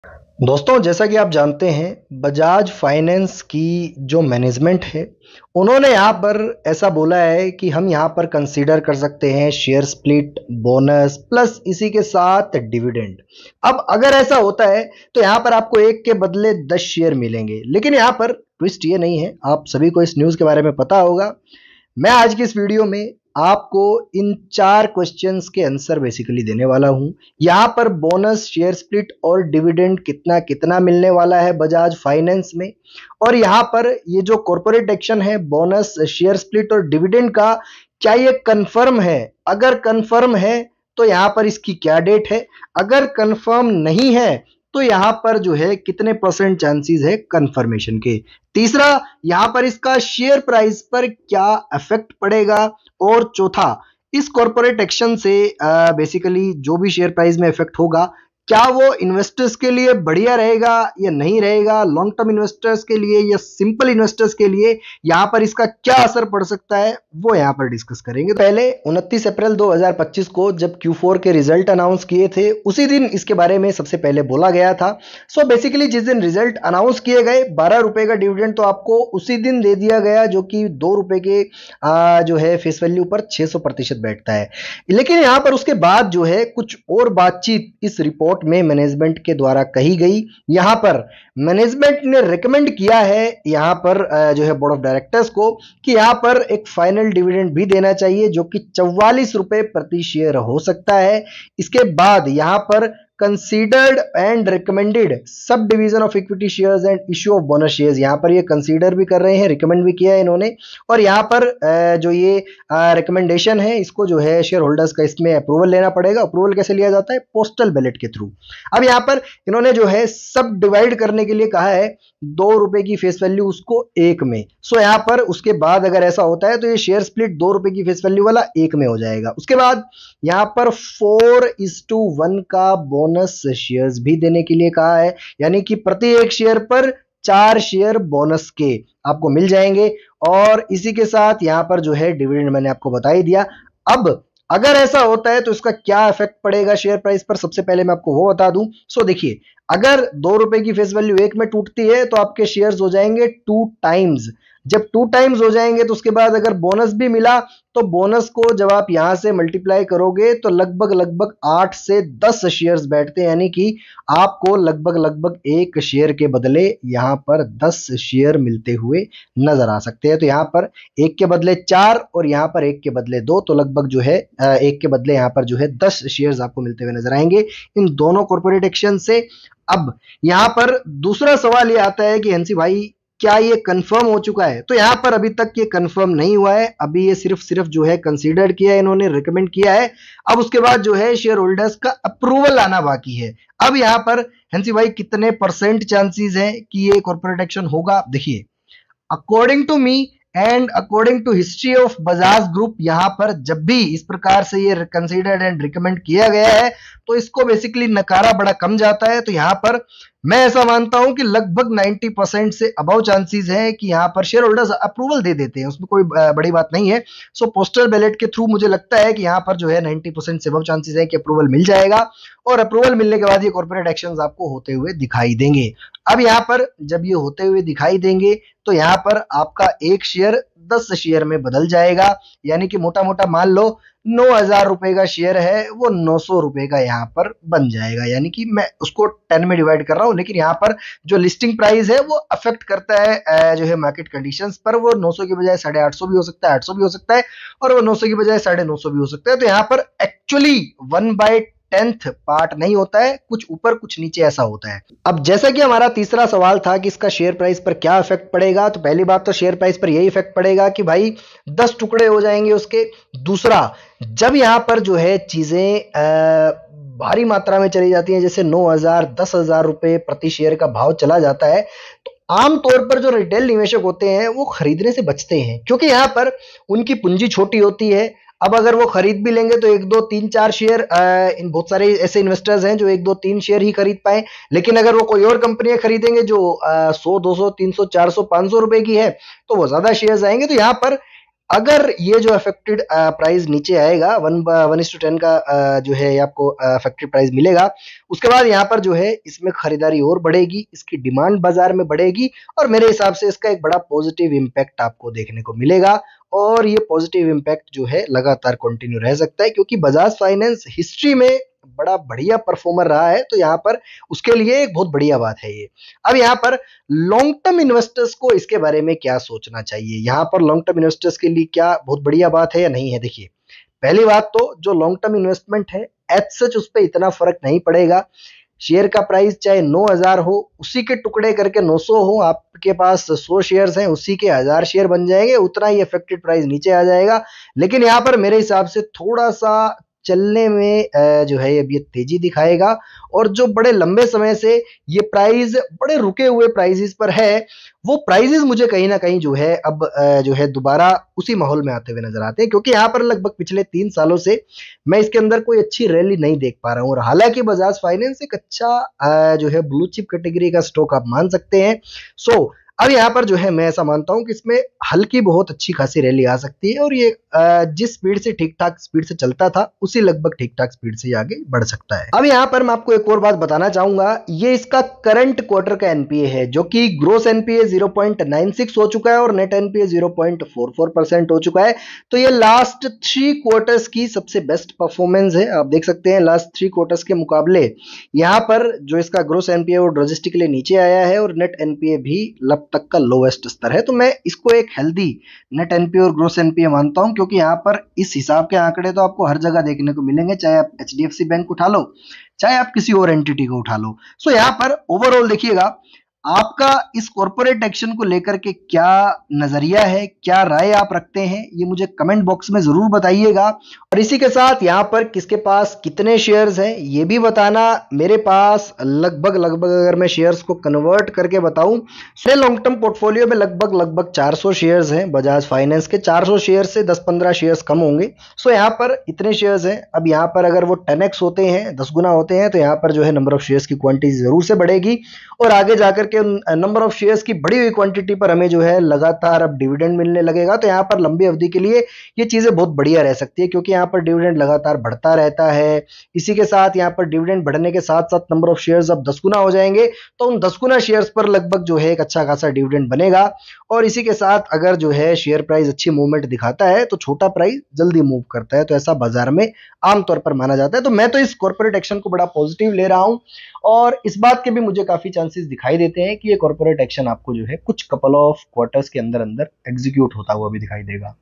दोस्तों, जैसा कि आप जानते हैं, बजाज फाइनेंस की जो मैनेजमेंट है, उन्होंने यहाँ पर ऐसा बोला है कि हम यहाँ पर कंसीडर कर सकते हैं शेयर स्प्लिट, बोनस प्लस इसी के साथ डिविडेंड। अब अगर ऐसा होता है तो यहाँ पर आपको एक के बदले 10 शेयर मिलेंगे, लेकिन यहाँ पर ट्विस्ट ये नहीं है। आप सभी को इस न्यूज़ के बारे में पता होगा। मैं आज की इस वीडियो में आपको इन 4 क्वेश्चंस के आंसर बेसिकली देने वाला हूं। यहां पर बोनस, शेयर स्प्लिट और डिविडेंड कितना कितना मिलने वाला है बजाज फाइनेंस में, और यहां पर ये जो कॉर्पोरेट एक्शन है बोनस, शेयर स्प्लिट और डिविडेंड का, क्या ये कंफर्म है? अगर कंफर्म है तो यहां पर इसकी क्या डेट है? अगर कंफर्म नहीं है तो यहां पर जो है कितने परसेंट चांसेस है कंफर्मेशन के? तीसरा, यहां पर इसका शेयर प्राइस पर क्या इफेक्ट पड़ेगा? और चौथा, इस कॉर्पोरेट एक्शन से बेसिकली जो भी शेयर प्राइस में इफेक्ट होगा, क्या वो इन्वेस्टर्स के लिए बढ़िया रहेगा या नहीं रहेगा? लॉन्ग टर्म इन्वेस्टर्स के लिए या सिंपल इन्वेस्टर्स के लिए यहां पर इसका क्या असर पड़ सकता है, वो यहां पर डिस्कस करेंगे। पहले 29 अप्रैल 2025 को जब Q4 के रिजल्ट अनाउंस किए थे, उसी दिन इसके बारे में सबसे पहले बोला गया था। सो बेसिकली जिस दिन रिजल्ट अनाउंस किए गए, 12 रुपए का डिविडेंड तो आपको उसी दिन दे दिया गया, जो कि 2 रुपए के जो है फेस वैल्यू पर 600% बैठता है। लेकिन यहां पर उसके बाद जो है कुछ और बातचीत इस रिपोर्ट में मैनेजमेंट के द्वारा कही गई। यहां पर मैनेजमेंट ने रिकमेंड किया है यहां पर जो है बोर्ड ऑफ डायरेक्टर्स को कि यहां पर एक फाइनल डिविडेंड भी देना चाहिए, जो कि 44 रुपए प्रति शेयर हो सकता है। इसके बाद यहां पर considered and recommended sub division of equity shares and issue of bonus shares, यहां पर ये कंसीडर भी कर रहे हैं, रिकमेंड भी किया है इन्होंने। और यहां पर जो ये रिकमेंडेशन है, इसको जो है शेयर होल्डर्स का इसमें अप्रूवल लेना पड़ेगा। अप्रूवल कैसे लिया जाता है? पोस्टल बैलेट के थ्रू। अब यहां पर इन्होंने जो है सब डिवाइड करने के लिए कहा है, 2 रुपए की फेस वैल्यू उसको 1 में। सो यहां पर उसके बाद अगर ऐसा होता है तो ये शेयर स्प्लिट 2 रुपए की फेस वैल्यू वाला 1 में हो जाएगा। उसके बाद यहां पर 4:1 का बोनस शेयर्स भी देने के लिए कहा है, यानी कि प्रति एक शेयर पर 4 शेयर बोनस के आपको मिल जाएंगे। और इसी के साथ यहां पर जो है डिविडेंड मैंने आपको बता ही दिया। अब अगर ऐसा होता है तो इसका क्या इफेक्ट पड़ेगा शेयर प्राइस पर, सबसे पहले मैं आपको वो बता दूं। सो देखिए, अगर 2 रुपए की फेस वैल्यू 1 में टूटती है तो आपके शेयर्स हो जाएंगे 2 टाइम्स। जब 2 टाइम्स हो जाएंगे तो उसके बाद अगर बोनस भी मिला तो बोनस को जब आप यहां से मल्टीप्लाई करोगे तो लगभग 8 से 10 शेयर्स बैठते हैं, यानी कि आपको लगभग 1 शेयर के बदले यहां पर 10 शेयर मिलते हुए नजर आ सकते हैं। तो यहां पर 1 के बदले 4 और यहां पर 1 के बदले 2, तो लगभग जो है 1 के बदले यहां पर जो है 10 शेयर्स आपको मिलते हुए नजर आएंगे इन दोनों कॉर्पोरेट एक्शन से। अब यहां पर दूसरा सवाल ये आता है कि हंसी भाई, क्या ये कंफर्म हो चुका है? तो यहां पर अभी तक ये कंफर्म नहीं हुआ है। अभी ये सिर्फ जो है कंसीडर किया है, इन्होंने रिकमेंड किया है। अब उसके बाद जो है शेयर होल्डर्स का अप्रूवल आना बाकी है। अब यहां पर हंसी भाई कितने परसेंट चांसेस है कि ये कॉर्पोरेट एक्शन होगा? देखिए, according to me and according to history of Bajaj group, यहां पर जब भी इस प्रकार से ये कंसीडर्ड एंड रिकमेंड किया गया है तो इसको बेसिकली नकारा बड़ा कम जाता है। तो यहां पर मैं ऐसा मानता हूं कि लगभग 90% से अबव चांसेस है कि यहां पर शेयर होल्डर्स अप्रूवल दे देते हैं, उसमें कोई बड़ी बात नहीं है। सो पोस्टल बैलेट के थ्रू मुझे लगता है कि यहां पर जो है 90% से अबव चांसेस है कि अप्रूवल मिल जाएगा, और अप्रूवल मिलने के बाद ये कॉर्पोरेट एक्शंस आपको होते हुए दिखाई देंगे। अब यहां पर जब ये होते हुए दिखाई देंगे तो यहां पर आपका एक शेयर 10 शेयर में बदल जाएगा, यानी कि मोटा मोटा मान लो 9,000 रुपए का शेयर है वो 900 रुपए का यहां पर बन जाएगा, यानी कि मैं उसको 10 में डिवाइड कर रहा हूं। लेकिन यहां पर जो लिस्टिंग प्राइस है वो अफेक्ट करता है जो है मार्केट कंडीशंस पर। वो 900 की बजाय 850 भी हो सकता है, 800 भी हो सकता है, और वो 900 की बजाय 950 भी हो सकता है। तो यहां पर एक्चुअली 1/10 पार्ट नहीं होता है, कुछ ऊपर कुछ नीचे ऐसा होता है। अब जैसा कि हमारा तीसरा सवाल था कि इसका शेयर प्राइस पर क्या इफेक्ट पड़ेगा, तो पहली बात तो शेयर प्राइस पर यही इफेक्ट पड़ेगा कि भाई 10 टुकड़े हो जाएंगे उसके। दूसरा, जब यहां पर जो है चीजें भारी मात्रा में चली जाती हैं, जैसे 9,000 10,000 रुपए प्रति शेयर का भाव चला जाता है, तो आमतौर पर जो रिटेल निवेशक होते हैं वो खरीदने से बचते हैं, क्योंकि यहां पर उनकी पूंजी छोटी होती है। अब अगर वो खरीद भी लेंगे तो 1 2 3 4 शेयर, बहुत सारे ऐसे इन्वेस्टर्स हैं जो 1 2 3 शेयर ही खरीद पाए। लेकिन अगर वो कोई और कंपनियां खरीदेंगे जो 100 200 300 400 500 रुपए की है, तो वो ज्यादा शेयर्स आएंगे। तो यहां पर अगर ये जो अफेक्टेड प्राइस नीचे आएगा 1:10 का जो है आपको अफेक्टेड प्राइस मिलेगा, उसके बाद यहाँ पर जो है इसमें खरीदारी और बढ़ेगी, इसकी डिमांड बाजार में बढ़ेगी और मेरे हिसाब से इसका एक बड़ा पॉजिटिव इम्पैक्ट आपको देखने को मिलेगा। और ये पॉजिटिव इम्पैक्ट जो है लगातार कंटिन्यू रह सकता है, क्योंकि बजाज फाइनेंस हिस्ट्री में बड़ा बढ़िया परफॉर्मर रहा है, तो यहाँ पर उसके लिए एक बहुत बढ़िया बात है ये। अब यहाँ पर लॉन्ग टर्म इन्वेस्टर्स को इसके बारे में क्या सोचना चाहिए, यहाँ पर लॉन्ग टर्म इन्वेस्टर्स के लिए क्या बहुत बढ़िया बात है या नहीं है। देखिए, पहली बात तो जो लॉन्ग टर्म इन्वेस्टमेंट है एज सच उस पर इतना फर्क नहीं पड़ेगा। शेयर का प्राइस चाहे 9,000 हो, उसी के टुकड़े करके 900 हो, आपके पास 100 शेयर्स हैं, उसी के 1000 शेयर बन जाएंगे, उतना ही इफेक्टेड प्राइस नीचे आ जाएगा। लेकिन यहाँ पर मेरे हिसाब से थोड़ा सा चलने में जो है अब ये तेजी दिखाएगा, और जो बड़े लंबे समय से ये प्राइस बड़े रुके हुए प्राइसेस पर है, वो प्राइसेस मुझे कहीं ना कहीं जो है अब जो है दोबारा उसी माहौल में आते हुए नजर आते हैं, क्योंकि यहाँ पर लगभग पिछले 3 सालों से मैं इसके अंदर कोई अच्छी रैली नहीं देख पा रहा हूँ। और हालांकि बजाज फाइनेंस एक अच्छा जो है ब्लू चिप कैटेगरी का स्टॉक आप मान सकते हैं। सो अब यहाँ पर जो है मैं ऐसा मानता हूं कि इसमें हल्की बहुत अच्छी खासी रैली आ सकती है, और ये जिस स्पीड से ठीक ठाक स्पीड से चलता था उसी लगभग ठीक ठाक स्पीड से आगे बढ़ सकता है। अब यहाँ पर मैं आपको एक और बात बताना चाहूंगा, ये इसका करंट क्वार्टर का एनपीए है, जो कि ग्रोस एनपीए 0.96 हो चुका है और नेट एनपीए 0.44% हो चुका है। तो ये लास्ट 3 क्वार्टर्स की सबसे बेस्ट परफॉर्मेंस है। आप देख सकते हैं लास्ट 3 क्वार्टर्स के मुकाबले यहाँ पर जो इसका ग्रोस एनपीए वो ड्रास्टिकली नीचे आया है, और नेट एनपीए भी लब तक का लोवेस्ट स्तर है। तो मैं इसको एक हेल्दी नेट एनपीए और ग्रोस एनपीए मानता हूं, क्योंकि यहाँ पर इस हिसाब के आंकड़े तो आपको हर जगह देखने को मिलेंगे, चाहे आप एचडीएफसी बैंक उठा लो, चाहे आप किसी और एंटिटी को उठा लो। सो यहाँ पर ओवरऑल देखिएगा, आपका इस कॉर्पोरेट एक्शन को लेकर के क्या नजरिया है, क्या राय आप रखते हैं, ये मुझे कमेंट बॉक्स में जरूर बताइएगा। और इसी के साथ यहाँ पर किसके पास कितने शेयर्स हैं ये भी बताना। मेरे पास लगभग अगर मैं शेयर्स को कन्वर्ट करके बताऊं, से लॉन्ग टर्म पोर्टफोलियो में लगभग 400 शेयर्स हैं बजाज फाइनेंस के। 400 शेयर से 10-15 शेयर्स कम होंगे। सो यहाँ पर इतने शेयर्स हैं। अब यहाँ पर अगर वो 10x होते हैं, 10 गुना होते हैं, तो यहाँ पर जो है नंबर ऑफ शेयर्स की क्वांटिटी जरूर से बढ़ेगी, और आगे जाकर के नंबर ऑफ शेयर्स की बढ़ी हुई क्वांटिटी पर हमें जो है लगातार अब डिविडेंड मिलने लगेगा। तो यहाँ पर लंबी अवधि के लिए ये चीजें बहुत बढ़िया रह सकती है, क्योंकि यहाँ पर डिविडेंड लगातार बढ़ता रहता है। इसी के साथ यहाँ पर डिविडेंड बढ़ने के साथ साथ नंबर ऑफ शेयर्स अब 10 गुना हो जाएंगे, तो उन 10 गुना शेयर्स पर लगभग जो है एक अच्छा खासा डिविडेंड बनेगा। और इसी के साथ अगर जो है शेयर प्राइस अच्छी मूवमेंट दिखाता है तो छोटा प्राइस जल्दी मूव करता है, तो ऐसा बाजार में आमतौर पर माना जाता है। तो मैं तो इस कॉर्पोरेट एक्शन को बड़ा पॉजिटिव ले रहा हूं, और इस बात के भी मुझे काफी चांसेस दिखाई देते हैं कि ये कॉर्पोरेट एक्शन आपको जो है कुछ कपल ऑफ क्वार्टर्स के अंदर अंदर एग्जीक्यूट होता हुआ भी दिखाई देगा।